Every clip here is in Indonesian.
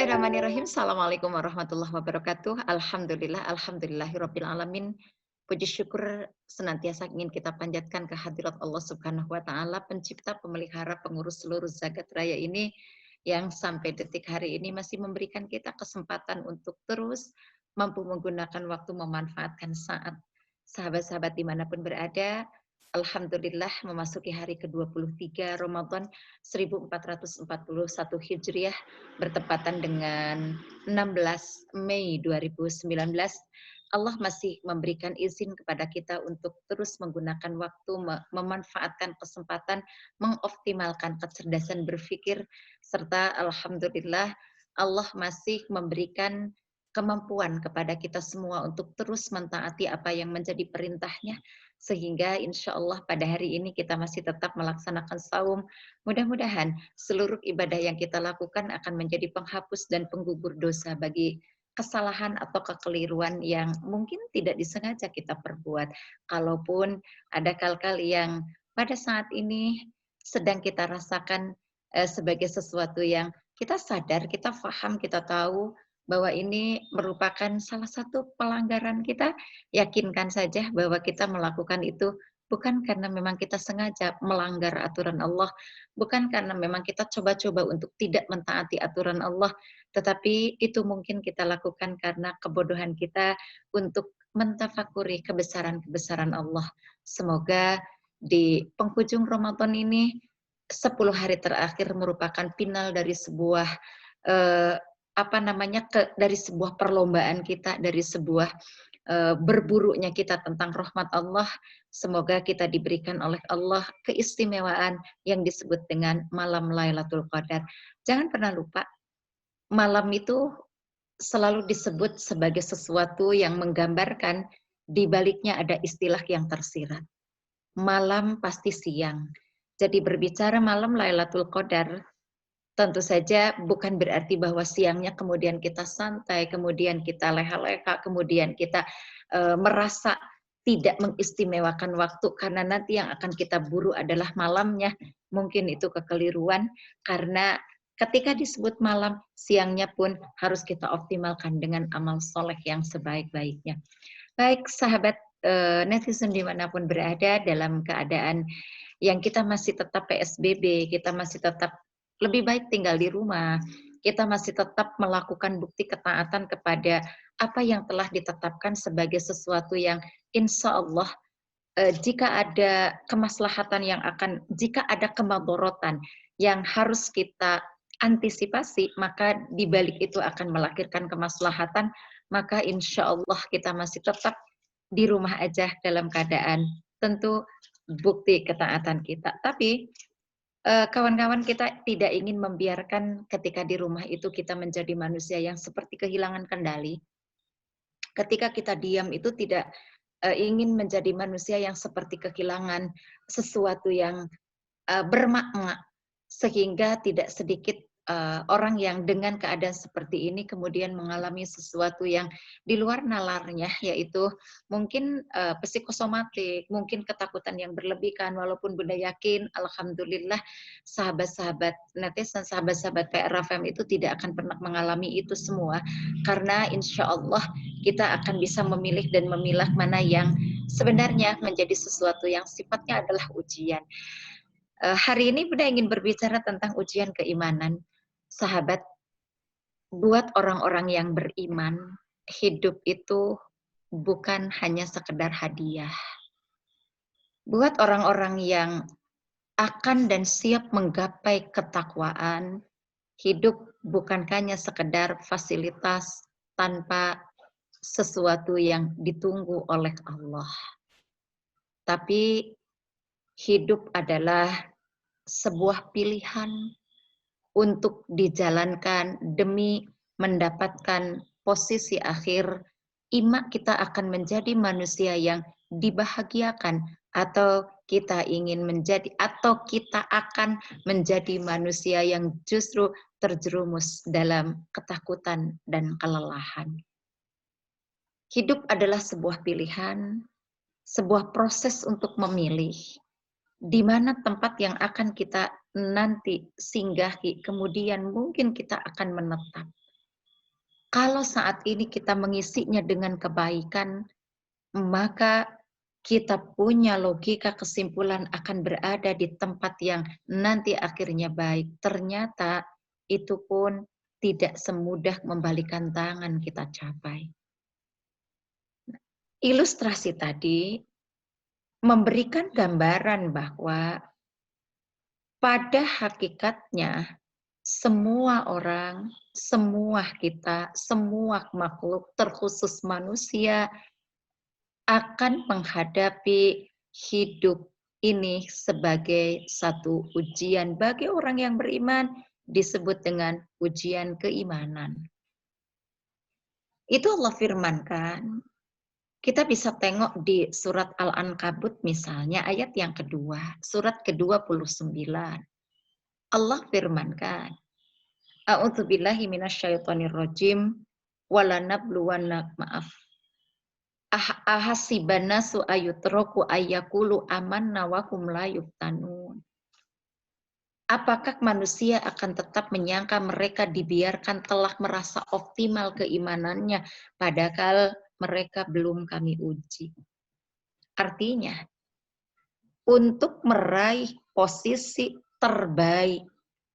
Bismillahirrahmanirrahim. Assalamualaikum warahmatullahi wabarakatuh. Alhamdulillah, alhamdulillahirabbil alamin. Puji syukur senantiasa ingin kita panjatkan kehadirat Allah Subhanahu wa taala, pencipta, pemelihara, pengurus seluruh zagat raya ini yang sampai detik hari ini masih memberikan kita kesempatan untuk terus mampu menggunakan waktu memanfaatkan saat. Sahabat-sahabat dimanapun berada, alhamdulillah memasuki hari ke-23 Ramadan 1441 Hijriah bertepatan dengan 16 Mei 2019, Allah masih memberikan izin kepada kita untuk terus menggunakan waktu, memanfaatkan kesempatan, mengoptimalkan kecerdasan berpikir, serta alhamdulillah Allah masih memberikan kemampuan kepada kita semua untuk terus mentaati apa yang menjadi perintahnya, sehingga insya Allah pada hari ini kita masih tetap melaksanakan saum. Mudah-mudahan seluruh ibadah yang kita lakukan akan menjadi penghapus dan penggugur dosa bagi kesalahan atau kekeliruan yang mungkin tidak disengaja kita perbuat. Kalaupun ada hal-hal yang pada saat ini sedang kita rasakan sebagai sesuatu yang kita sadar, kita paham, kita tahu bahwa ini merupakan salah satu pelanggaran kita, yakinkan saja bahwa kita melakukan itu bukan karena memang kita sengaja melanggar aturan Allah, bukan karena memang kita coba-coba untuk tidak mentaati aturan Allah, tetapi itu mungkin kita lakukan karena kebodohan kita untuk mentafakuri kebesaran-kebesaran Allah. Semoga di penghujung Ramadan ini 10 hari terakhir merupakan final dari sebuah eh, dari sebuah perlombaan kita, dari sebuah berburuknya kita tentang rahmat Allah. Semoga kita diberikan oleh Allah keistimewaan yang disebut dengan malam Lailatul Qadar. Jangan pernah lupa, malam itu selalu disebut sebagai sesuatu yang menggambarkan di baliknya ada istilah yang tersirat. Malam pasti siang. Jadi berbicara malam Lailatul Qadar, tentu saja bukan berarti bahwa siangnya kemudian kita santai, kemudian kita leha-leha, kemudian kita merasa tidak mengistimewakan waktu karena nanti yang akan kita buru adalah malamnya. Mungkin itu kekeliruan karena ketika disebut malam, siangnya pun harus kita optimalkan dengan amal soleh yang sebaik-baiknya. Baik sahabat netizen dimanapun berada, dalam keadaan yang kita masih tetap PSBB, kita masih tetap lebih baik tinggal di rumah, kita masih tetap melakukan bukti ketaatan kepada apa yang telah ditetapkan sebagai sesuatu yang insya Allah jika ada kemaslahatan jika ada kemadorotan yang harus kita antisipasi, maka di balik itu akan melahirkan kemaslahatan, maka insya Allah kita masih tetap di rumah aja dalam keadaan tentu bukti ketaatan kita. Tapi kawan-kawan, kita tidak ingin membiarkan ketika di rumah itu kita menjadi manusia yang seperti kehilangan kendali. Ketika kita diam itu tidak ingin menjadi manusia yang seperti kehilangan sesuatu yang bermakna, sehingga tidak sedikit orang yang dengan keadaan seperti ini kemudian mengalami sesuatu yang di luar nalarnya, yaitu mungkin psikosomatik, mungkin ketakutan yang berlebihan, walaupun Bunda yakin, alhamdulillah, sahabat-sahabat netizen, sahabat-sahabat PRFM itu tidak akan pernah mengalami itu semua, karena insya Allah kita akan bisa memilih dan memilah mana yang sebenarnya menjadi sesuatu yang sifatnya adalah ujian. Hari ini Bunda ingin berbicara tentang ujian keimanan. Sahabat, buat orang-orang yang beriman, hidup itu bukan hanya sekedar hadiah. Buat orang-orang yang akan dan siap menggapai ketakwaan, hidup bukan hanya sekedar fasilitas tanpa sesuatu yang ditunggu oleh Allah. Tapi hidup adalah sebuah pilihan untuk dijalankan demi mendapatkan posisi akhir, ima kita akan menjadi manusia yang dibahagiakan atau kita akan menjadi manusia yang justru terjerumus dalam ketakutan dan kelelahan. Hidup adalah sebuah pilihan, sebuah proses untuk memilih di mana tempat yang akan kita nanti singgahi, kemudian mungkin kita akan menetap. Kalau saat ini kita mengisinya dengan kebaikan, maka kita punya logika kesimpulan akan berada di tempat yang nanti akhirnya baik. Ternyata itu pun tidak semudah membalikan tangan kita capai. Ilustrasi tadi memberikan gambaran bahwa pada hakikatnya semua orang, semua kita, semua makhluk terkhusus manusia akan menghadapi hidup ini sebagai satu ujian. Bagi orang yang beriman disebut dengan ujian keimanan. Itu Allah firmankan. Kita bisa tengok di surat Al-Ankabut misalnya ayat yang kedua, surat ke-29. Allah firmankan, A'udzubillahi minasyaitonirrajim, walanabluwannak maaf. Ahasiban nasu ayutraku ayyaqulu amanna wa hum la yuftanun. Apakah manusia akan tetap menyangka mereka dibiarkan telah merasa optimal keimanannya padahal mereka belum kami uji. Artinya, untuk meraih posisi terbaik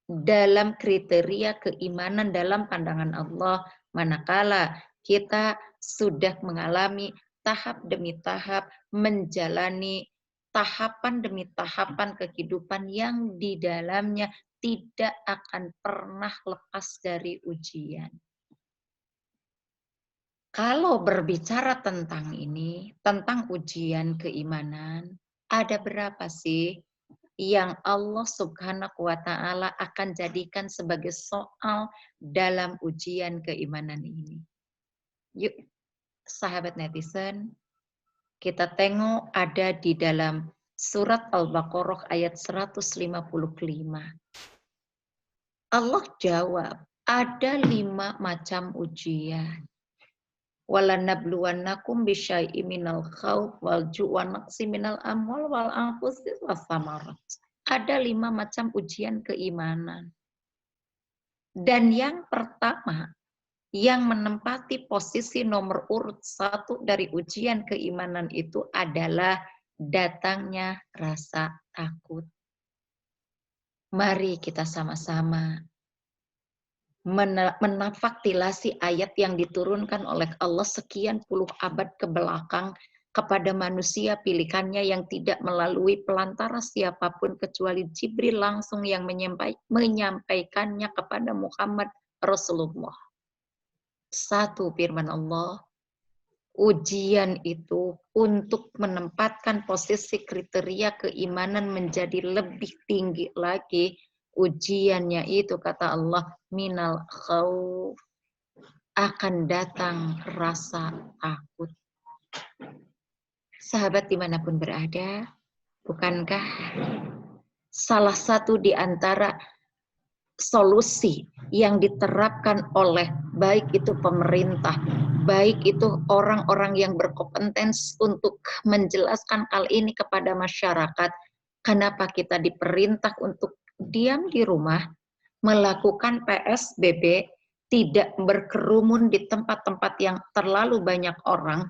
dalam kriteria keimanan dalam pandangan Allah, manakala kita sudah mengalami tahap demi tahap, menjalani tahapan demi tahapan kehidupan yang di dalamnya tidak akan pernah lepas dari ujian. Kalau berbicara tentang ini, tentang ujian keimanan, ada berapa sih yang Allah Subhanahu wa Ta'ala akan jadikan sebagai soal dalam ujian keimanan ini? Yuk, sahabat netizen, kita tengok ada di dalam surat Al-Baqarah ayat 155. Allah jawab, ada 5 macam ujian. Walanabluwannakum bisyai'im minal khauf wal ju' wa naqsi minal amwal wal anfusi was samarat. Ada 5 macam ujian keimanan. Dan yang pertama, yang menempati posisi nomor urut 1 dari ujian keimanan itu adalah datangnya rasa takut. Mari kita sama-sama menafaktilasi ayat yang diturunkan oleh Allah sekian puluh abad ke belakang kepada manusia pilihannya yang tidak melalui pelantara siapapun kecuali Jibril langsung yang menyampaikannya kepada Muhammad Rasulullah. 1 firman Allah, ujian itu untuk menempatkan posisi kriteria keimanan menjadi lebih tinggi lagi. Ujiannya itu kata Allah, minal khauf, akan datang rasa takut. Sahabat dimanapun berada, bukankah salah satu di antara solusi yang diterapkan oleh baik itu pemerintah, baik itu orang-orang yang berkompetensi untuk menjelaskan hal ini kepada masyarakat, kenapa kita diperintah untuk diam di rumah, melakukan PSBB, tidak berkerumun di tempat-tempat yang terlalu banyak orang,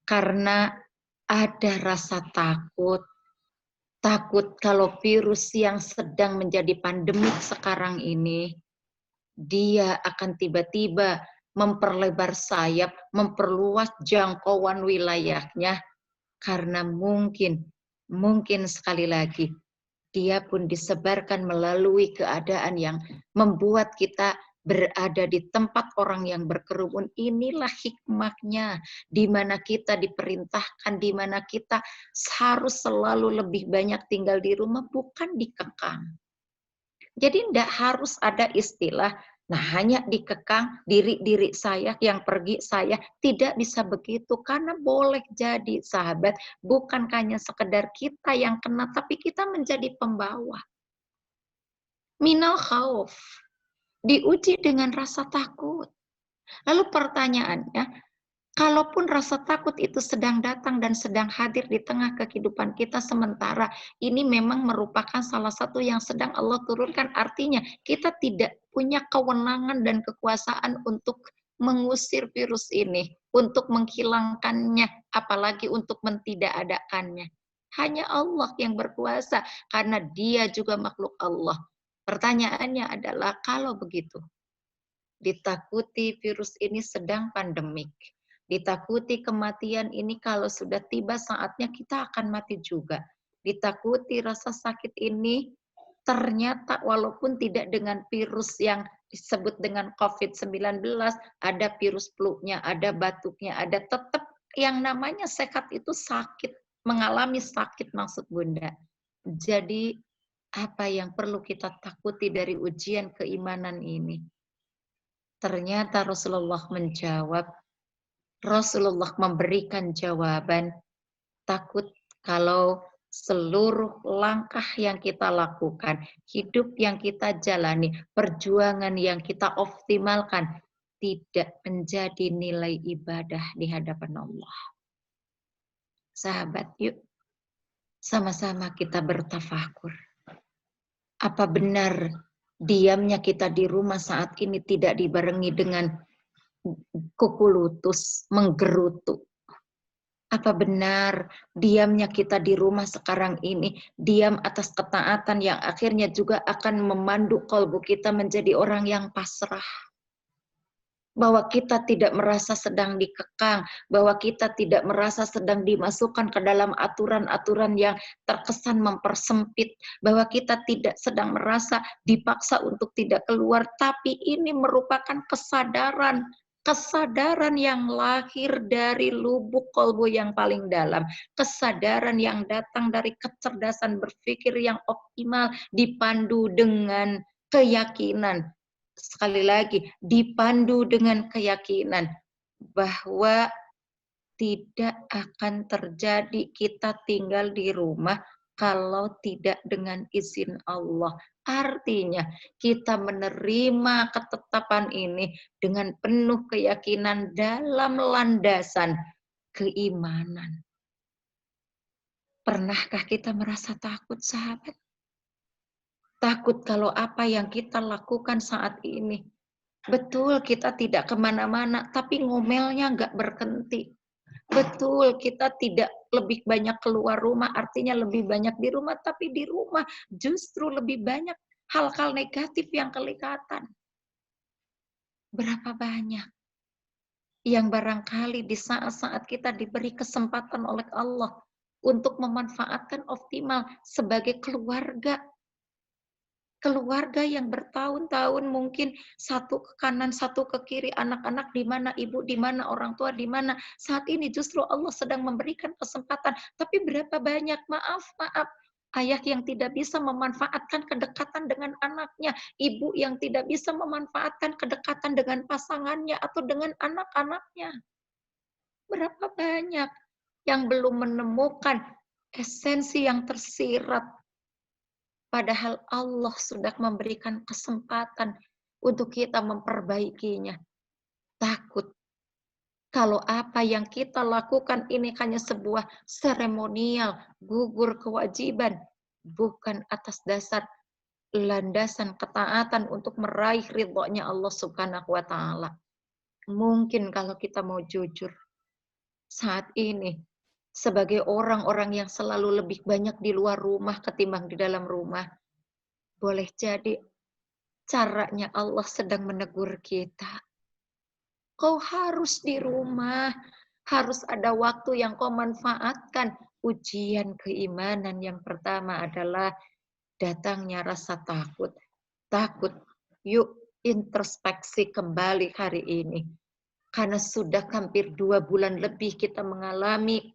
karena ada rasa takut. Takut kalau virus yang sedang menjadi pandemik sekarang ini, dia akan tiba-tiba memperlebar sayap, memperluas jangkauan wilayahnya, karena mungkin sekali lagi, dia pun disebarkan melalui keadaan yang membuat kita berada di tempat orang yang berkerumun. Inilah hikmahnya, di mana kita diperintahkan, di mana kita harus selalu lebih banyak tinggal di rumah, bukan dikekang. Jadi tidak harus ada istilah, nah hanya dikekang diri saya yang pergi, saya tidak bisa begitu. Karena boleh jadi sahabat, bukan hanya sekedar kita yang kena, tapi kita menjadi pembawa. Minal khauf, diuji dengan rasa takut. Lalu pertanyaannya, kalaupun rasa takut itu sedang datang dan sedang hadir di tengah kehidupan kita sementara, ini memang merupakan salah satu yang sedang Allah turunkan. Artinya kita tidak punya kewenangan dan kekuasaan untuk mengusir virus ini, untuk menghilangkannya, apalagi untuk mentidakadakannya. Hanya Allah yang berkuasa, karena Dia juga makhluk Allah. Pertanyaannya adalah, kalau begitu, ditakuti virus ini sedang pandemik, ditakuti kematian ini kalau sudah tiba saatnya kita akan mati juga, ditakuti rasa sakit ini ternyata walaupun tidak dengan virus yang disebut dengan COVID-19, ada virus flu-nya, ada batuknya, ada tetap yang namanya sehat itu sakit, mengalami sakit maksud Bunda. Jadi apa yang perlu kita takuti dari ujian keimanan ini? Ternyata Rasulullah menjawab, Rasulullah memberikan jawaban, takut kalau seluruh langkah yang kita lakukan, hidup yang kita jalani, perjuangan yang kita optimalkan, tidak menjadi nilai ibadah di hadapan Allah. Sahabat, yuk sama-sama kita bertafakur. Apa benar diamnya kita di rumah saat ini tidak dibarengi dengan kuku lutus, menggerutu? Apa benar diamnya kita di rumah sekarang ini, diam atas ketaatan yang akhirnya juga akan memandu kalbu kita menjadi orang yang pasrah? Bahwa kita tidak merasa sedang dikekang, bahwa kita tidak merasa sedang dimasukkan ke dalam aturan-aturan yang terkesan mempersempit, bahwa kita tidak sedang merasa dipaksa untuk tidak keluar, tapi ini merupakan kesadaran yang lahir dari lubuk kalbu yang paling dalam, kesadaran yang datang dari kecerdasan berpikir yang optimal, dipandu dengan keyakinan. Sekali lagi, dipandu dengan keyakinan bahwa tidak akan terjadi kita tinggal di rumah kalau tidak dengan izin Allah. Artinya, kita menerima ketetapan ini dengan penuh keyakinan dalam landasan keimanan. Pernahkah kita merasa takut, sahabat? Takut kalau apa yang kita lakukan saat ini. Betul, kita tidak kemana-mana, tapi ngomelnya nggak berhenti. Betul, kita tidak lebih banyak keluar rumah, artinya lebih banyak di rumah, tapi di rumah justru lebih banyak hal-hal negatif yang kelihatan. Berapa banyak yang barangkali di saat-saat kita diberi kesempatan oleh Allah untuk memanfaatkan optimal sebagai keluarga, keluarga yang bertahun-tahun mungkin satu ke kanan, satu ke kiri, anak-anak di mana, ibu di mana, orang tua di mana. Saat ini justru Allah sedang memberikan kesempatan. Tapi berapa banyak, maaf, ayah yang tidak bisa memanfaatkan kedekatan dengan anaknya, ibu yang tidak bisa memanfaatkan kedekatan dengan pasangannya atau dengan anak-anaknya. Berapa banyak yang belum menemukan esensi yang tersirat. Padahal Allah sudah memberikan kesempatan untuk kita memperbaikinya. Takut kalau apa yang kita lakukan ini hanya sebuah seremonial, gugur kewajiban, bukan atas dasar landasan ketaatan untuk meraih ridhonya Allah Subhanahu wa Ta'ala. Mungkin kalau kita mau jujur, saat ini sebagai orang-orang yang selalu lebih banyak di luar rumah ketimbang di dalam rumah, boleh jadi caranya Allah sedang menegur kita. Kau harus di rumah, harus ada waktu yang kau manfaatkan. Ujian keimanan yang pertama adalah datangnya rasa takut. Takut, yuk introspeksi kembali hari ini. Karena sudah hampir 2 bulan lebih kita mengalami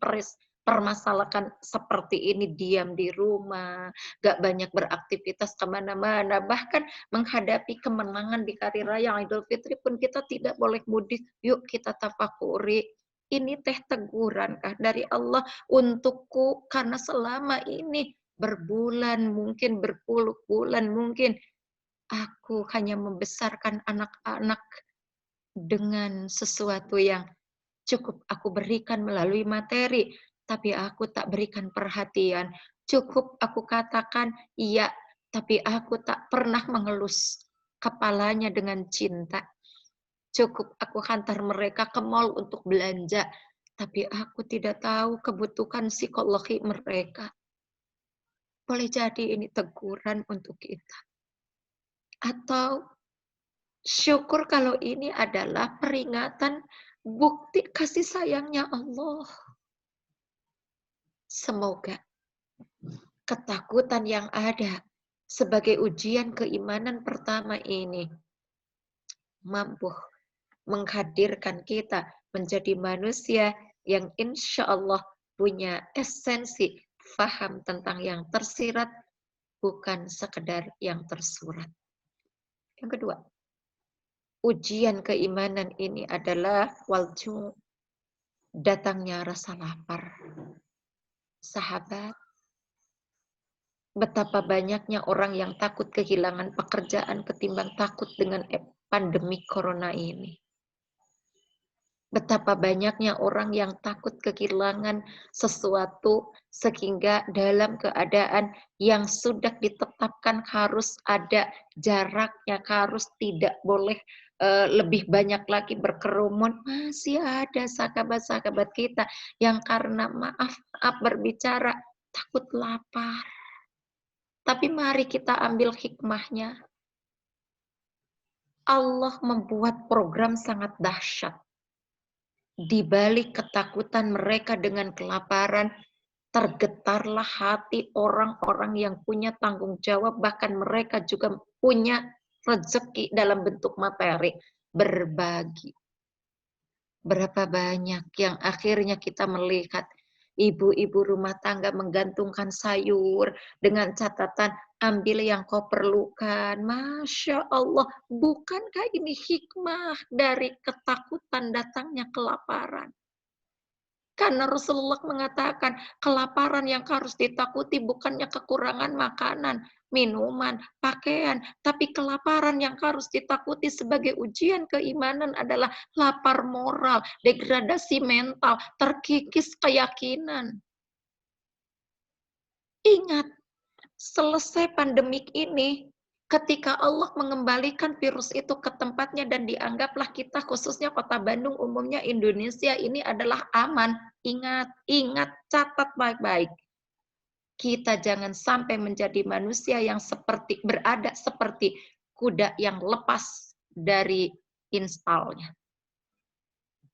permasalahan seperti ini, diam di rumah, gak banyak beraktivitas kemana-mana, bahkan menghadapi kemenangan di hari raya Idul Fitri pun kita tidak boleh mudik. Yuk kita tafakuri, ini teh teguran kah dari Allah untukku, karena selama ini berbulan mungkin, berpuluh bulan mungkin, aku hanya membesarkan anak-anak dengan sesuatu yang cukup aku berikan melalui materi, tapi aku tak berikan perhatian. Cukup aku katakan iya, tapi aku tak pernah mengelus kepalanya dengan cinta. Cukup aku hantar mereka ke mall untuk belanja, tapi aku tidak tahu kebutuhan psikologi mereka. Boleh jadi ini teguran untuk kita. Atau syukur kalau ini adalah peringatan bukti kasih sayangnya Allah. Semoga ketakutan yang ada sebagai ujian keimanan pertama ini mampu menghadirkan kita menjadi manusia yang insya Allah punya esensi faham tentang yang tersirat, bukan sekedar yang tersurat. Yang kedua, ujian keimanan ini adalah walju, datangnya rasa lapar. Sahabat, betapa banyaknya orang yang takut kehilangan pekerjaan ketimbang takut dengan pandemi corona ini. Betapa banyaknya orang yang takut kehilangan sesuatu sehingga dalam keadaan yang sudah ditetapkan harus ada jaraknya, harus tidak boleh lebih banyak lagi berkerumun, masih ada sahabat-sahabat kita yang karena maaf berbicara takut lapar. Tapi mari kita ambil hikmahnya. Allah membuat program sangat dahsyat. Di balik ketakutan mereka dengan kelaparan, tergetarlah hati orang-orang yang punya tanggung jawab, bahkan mereka juga punya rezeki dalam bentuk materi, berbagi. Berapa banyak yang akhirnya kita melihat ibu-ibu rumah tangga menggantungkan sayur dengan catatan ambil yang kau perlukan. Masya Allah, bukankah ini hikmah dari ketakutan datangnya kelaparan? Karena Rasulullah mengatakan kelaparan yang harus ditakuti bukannya kekurangan makanan, minuman, pakaian, tapi kelaparan yang harus ditakuti sebagai ujian keimanan adalah lapar moral, degradasi mental, terkikis keyakinan. Ingat, selesai pandemik ini, ketika Allah mengembalikan virus itu ke tempatnya dan dianggaplah kita khususnya Kota Bandung, umumnya Indonesia ini adalah aman. Ingat, catat baik-baik. Kita jangan sampai menjadi manusia yang berada seperti kuda yang lepas dari instalnya.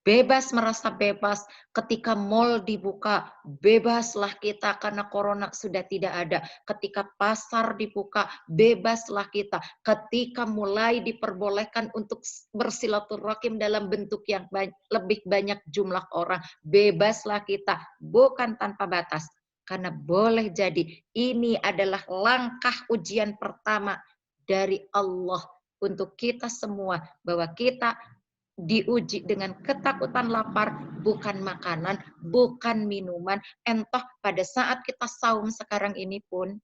Bebas merasa bebas ketika mal dibuka, bebaslah kita karena corona sudah tidak ada. Ketika pasar dibuka, bebaslah kita. Ketika mulai diperbolehkan untuk bersilaturahim dalam bentuk yang lebih banyak jumlah orang, bebaslah kita, bukan tanpa batas. Karena boleh jadi ini adalah langkah ujian pertama dari Allah untuk kita semua, bahwa kita diuji dengan ketakutan lapar, bukan makanan, bukan minuman. Entah pada saat kita saum sekarang ini pun,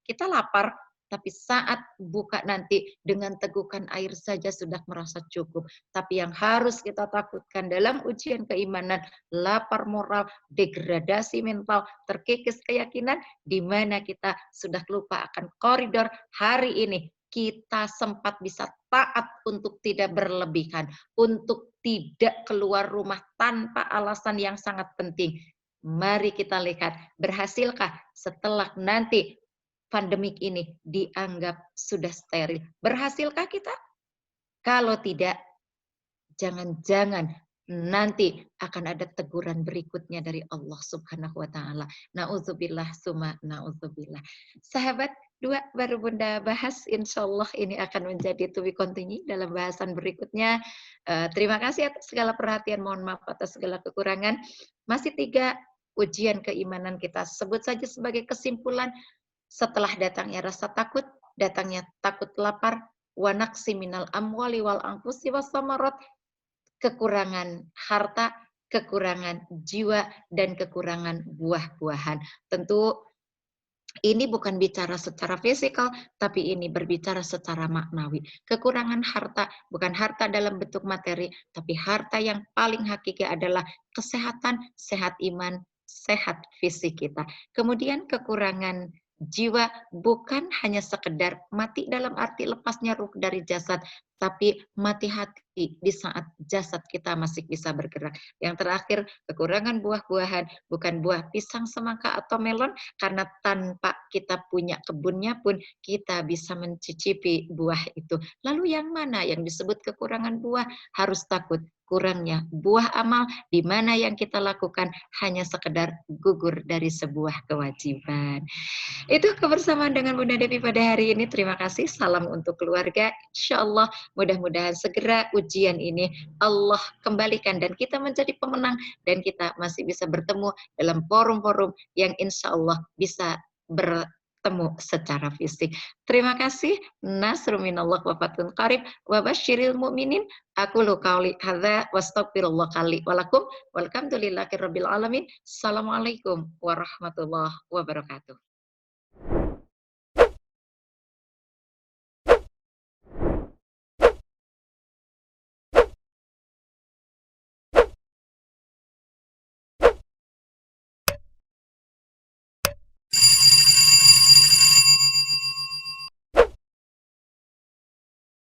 kita lapar, tapi saat buka nanti dengan tegukan air saja sudah merasa cukup. Tapi yang harus kita takutkan dalam ujian keimanan, lapar moral, degradasi mental, terkikis keyakinan, di mana kita sudah lupa akan koridor hari ini. Kita sempat bisa taat untuk tidak berlebihan, untuk tidak keluar rumah tanpa alasan yang sangat penting. Mari kita lihat, berhasilkah setelah nanti pandemik ini dianggap sudah steril? Berhasilkah kita? Kalau tidak, jangan-jangan nanti akan ada teguran berikutnya dari Allah Subhanahu wa taala. Nauzubillah summa nauzubillah. Sahabat, dua baru Bunda bahas, insya Allah ini akan menjadi to be continue dalam bahasan berikutnya. Terima kasih atas segala perhatian, mohon maaf atas segala kekurangan. Masih 3 ujian keimanan kita sebut saja sebagai kesimpulan. Setelah datangnya rasa takut, datangnya takut lapar, wa naqsi minal amwali wal anfusi was samarat, kekurangan harta, kekurangan jiwa, dan kekurangan buah-buahan. Tentu ini bukan bicara secara fisikal, tapi ini berbicara secara maknawi. Kekurangan harta bukan harta dalam bentuk materi, tapi harta yang paling hakiki adalah kesehatan, sehat iman, sehat fisik kita. Kemudian kekurangan jiwa bukan hanya sekedar mati dalam arti lepasnya ruh dari jasad, tapi mati hati di saat jasad kita masih bisa bergerak. Yang terakhir, kekurangan buah-buahan, bukan buah pisang, semangka, atau melon, karena tanpa kita punya kebunnya pun kita bisa mencicipi buah itu. Lalu yang mana yang disebut kekurangan buah? Harus takut kurangnya buah amal, di mana yang kita lakukan hanya sekedar gugur dari sebuah kewajiban. Itu kebersamaan dengan Bunda Devi pada hari ini. Terima kasih. Salam untuk keluarga. Insya Allah mudah-mudahan segera ujian ini Allah kembalikan dan kita menjadi pemenang dan kita masih bisa bertemu dalam forum-forum yang insya Allah bisa bertemu secara fisik. Terima kasih. Nasrul minallah wa fathun qarib wa basyiril mu'minin. Aku lu qauli hadza wastaghfirullah kali walakum walhamdulillahirabbil alamin. Assalamualaikum warahmatullahi wabarakatuh.